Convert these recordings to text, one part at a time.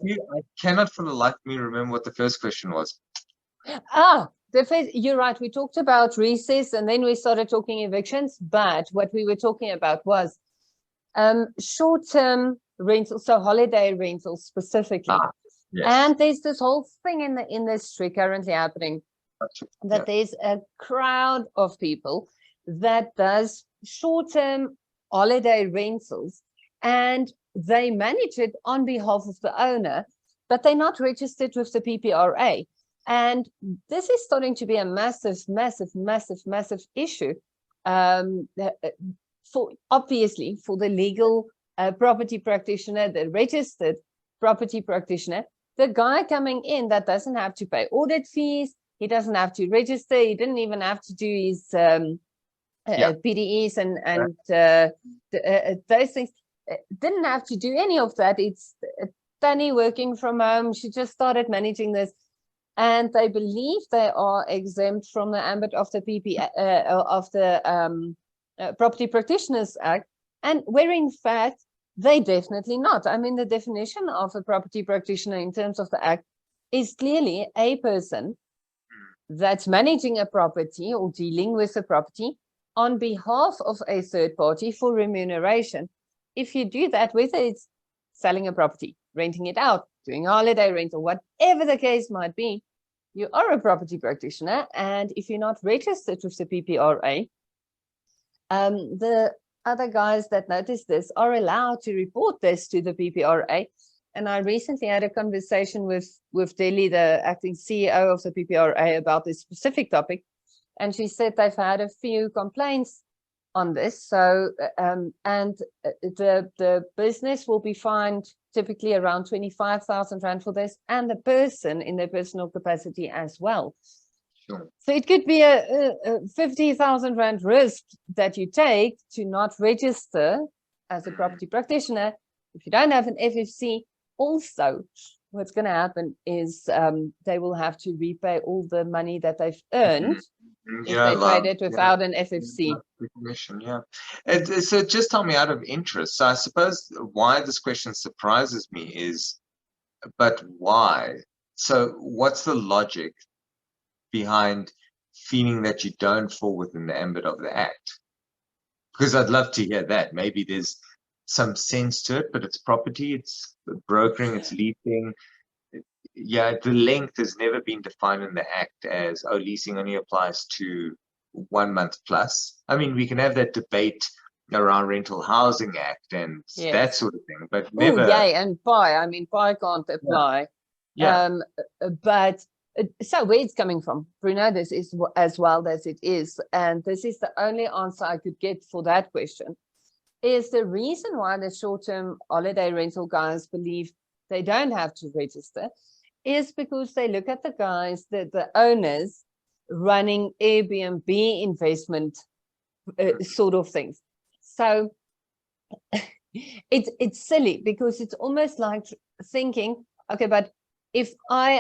you, I cannot for the life of me remember what the first question was. You're right. We talked about recess and then we started talking evictions, but what we were talking about was short-term rentals, so holiday rentals specifically. Yes. And there's this whole thing in the industry currently happening that there's a crowd of people that does short-term holiday rentals, and they manage it on behalf of the owner, but they're not registered with the PPRA. And this is starting to be a massive issue for obviously for the legal property practitioner, the registered property practitioner, the guy coming in that doesn't have to pay audit fees, he doesn't have to register, he didn't even have to do his PDEs and those things, didn't have to do any of that. It's Tanny working from home, she just started managing this. And they believe they are exempt from the ambit of the Property Practitioners Act, and where in fact they definitely not. I mean, the definition of a property practitioner in terms of the Act is clearly a person that's managing a property or dealing with a property on behalf of a third party for remuneration. If you do that, whether it's selling a property, renting it out, doing a holiday rental, whatever the case might be, you are a property practitioner. And if you're not registered with the PPRA, the other guys that notice this are allowed to report this to the PPRA. And I recently had a conversation with Delhi, the acting CEO of the PPRA, about this specific topic. And she said they've had a few complaints on this. So, and the business will be fined typically around 25,000 Rand for this, and the person in their personal capacity as well. Sure. So it could be a 50,000 Rand risk that you take to not register as a property practitioner. If you don't have an FFC, also what's going to happen is they will have to repay all the money that they've earned if they paid it without an FFC. So just tell me, out of interest, so I suppose why this question surprises me is, but why? So what's the logic behind feeling that you don't fall within the ambit of the Act? Because I'd love to hear that. Maybe there's some sense to it, but it's property, it's brokering, it's leasing. Yeah, the length has never been defined in the Act as, oh, leasing only applies to 1 month plus. I mean, we can have that debate around Rental Housing Act and that sort of thing, but never. Oh, yeah, and PI. I mean, PI can't apply. But so where it's coming from, Bruno, this is as well as it is, and this is the only answer I could get for that question, is the reason why the short-term holiday rental guys believe they don't have to register is because they look at the guys, the owners running Airbnb investment sort of things. So it's silly because it's almost like thinking, okay, but if I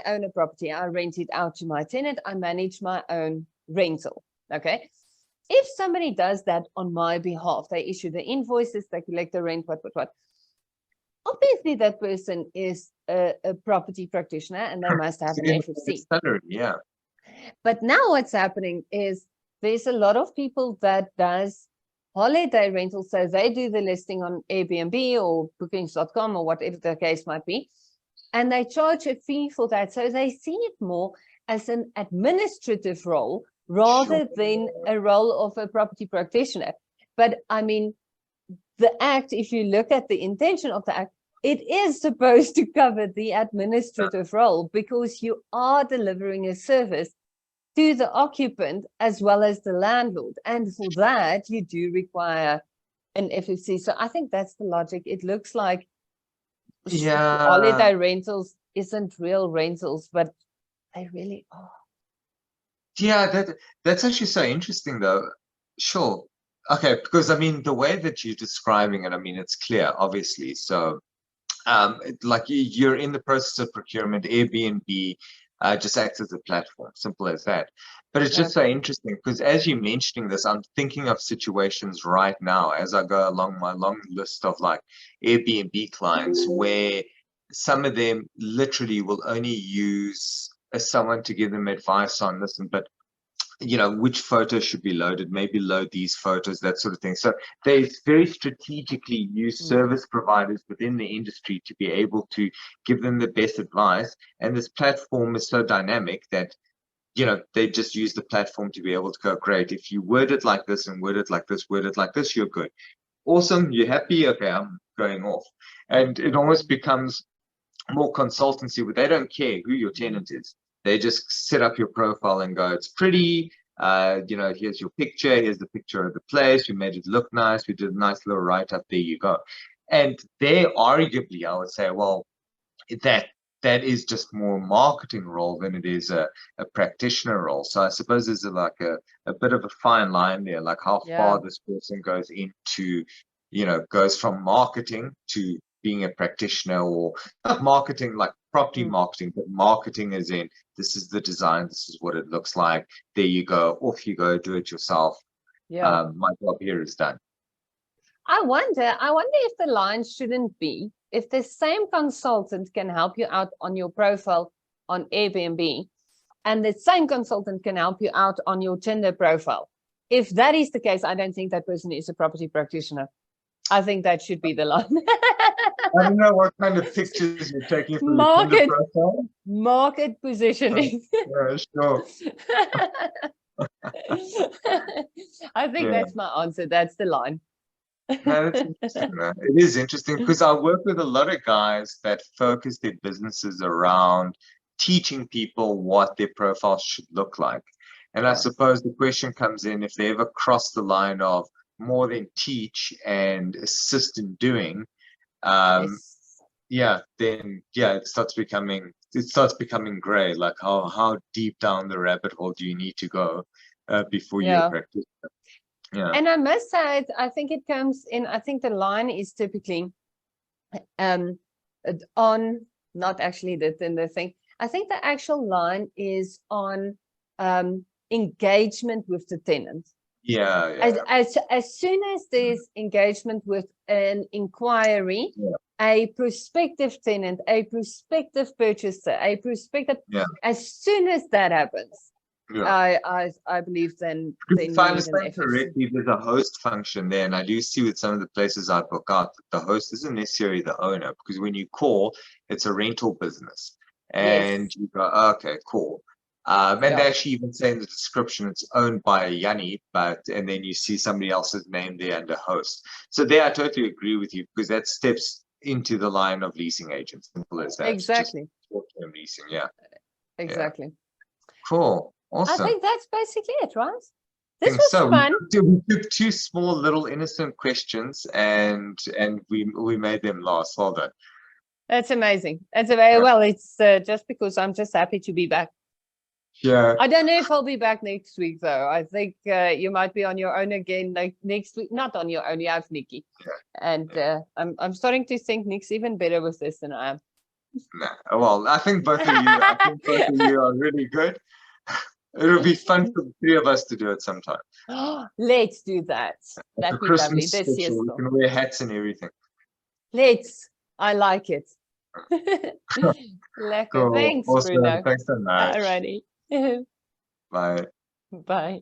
own a property, I rent it out to my tenant, I manage my own rental, okay? If somebody does that on my behalf, they issue the invoices, they collect the rent, what. Obviously, that person is a property practitioner and they must have an FFC. Yeah. But now what's happening is there's a lot of people that does holiday rentals. So they do the listing on Airbnb or bookings.com or whatever the case might be. And they charge a fee for that. So they see it more as an administrative role rather than a role of a property practitioner. But I mean, the Act, if you look at the intention of the Act, it is supposed to cover the administrative role because you are delivering a service to the occupant as well as the landlord. And for that, you do require an FFC. So I think that's the logic. It looks like holiday rentals isn't real rentals, but they really are. Yeah, that's actually so interesting, though. Sure. Okay, because I mean, the way that you're describing it, I mean, it's clear, obviously. So, like you're in the process of procurement, Airbnb just acts as a platform, simple as that. But it's just so interesting because as you're mentioning this, I'm thinking of situations right now as I go along my long list of like Airbnb clients where some of them literally will only use someone to give them advice on this, but which photos should be loaded, maybe load these photos, that sort of thing. So they very strategically use service providers within the industry to be able to give them the best advice. And this platform is so dynamic that, they just use the platform to be able to go, great, if you word it like this and word it like this, word it like this, you're good. Awesome, you're happy, okay, I'm going off. And it almost becomes more consultancy where they don't care who your tenant is. They just set up your profile and go, it's pretty, here's your picture, here's the picture of the place, we made it look nice, we did a nice little write-up, there you go. And there, arguably, I would say, well, that is just more marketing role than it is a practitioner role. So I suppose there's like a bit of a fine line there, like how far this person goes into, goes from marketing to being a practitioner, or not marketing like property marketing, but marketing as in, this is the design, this is what it looks like, there you go, off you go, do it yourself. My job here is done. I wonder if the line shouldn't be, if the same consultant can help you out on your profile on Airbnb, and the same consultant can help you out on your Tinder profile. If that is the case, I don't think that person is a property practitioner. I think that should be the line. I don't know what kind of pictures you're taking from your Tinder profile. Market positioning. Yeah, sure. I think that's my answer. That's the line. No, that's interesting. It is interesting because I work with a lot of guys that focus their businesses around teaching people what their profiles should look like. And I suppose the question comes in, if they ever cross the line of more than teach and assist in doing, then it starts becoming gray. Like how deep down the rabbit hole do you need to go before you practice? Yeah. And I must say, I think it comes in, I think the line is typically on, not actually the thing. I think the actual line is on engagement with the tenant. As soon as there's engagement with an inquiry, a prospective tenant, a prospective purchaser, a prospective, as soon as that happens, I believe then if I understand correctly, there's a host function there, and I do see with some of the places I book out that the host isn't necessarily the owner, because when you call, it's a rental business, and you go, okay, cool. And they actually even say in the description it's owned by a Yanni, and then you see somebody else's name there under host. So there, I totally agree with you, because that steps into the line of leasing agents. Simple as that. Exactly. Short-term leasing, Exactly. Cool. Awesome. I think that's basically it, right? This was fun. We took two small little innocent questions and we made them last. Well done. That's amazing. That's very well. It's just because I'm just happy to be back. Yeah. I don't know if I'll be back next week though. I think you might be on your own again next week. Not on your own. You have Nikki, and I'm starting to think Nick's even better with this than I am. Nah. Well, I think both of you are really good. It'll be fun for the three of us to do it sometime. Let's do that. That'd be lovely. This year, we can wear hats and everything. Let's. I like it. Lekker. Cool. Thanks, awesome. Bruno. Thanks so much. Alrighty. Bye. Bye.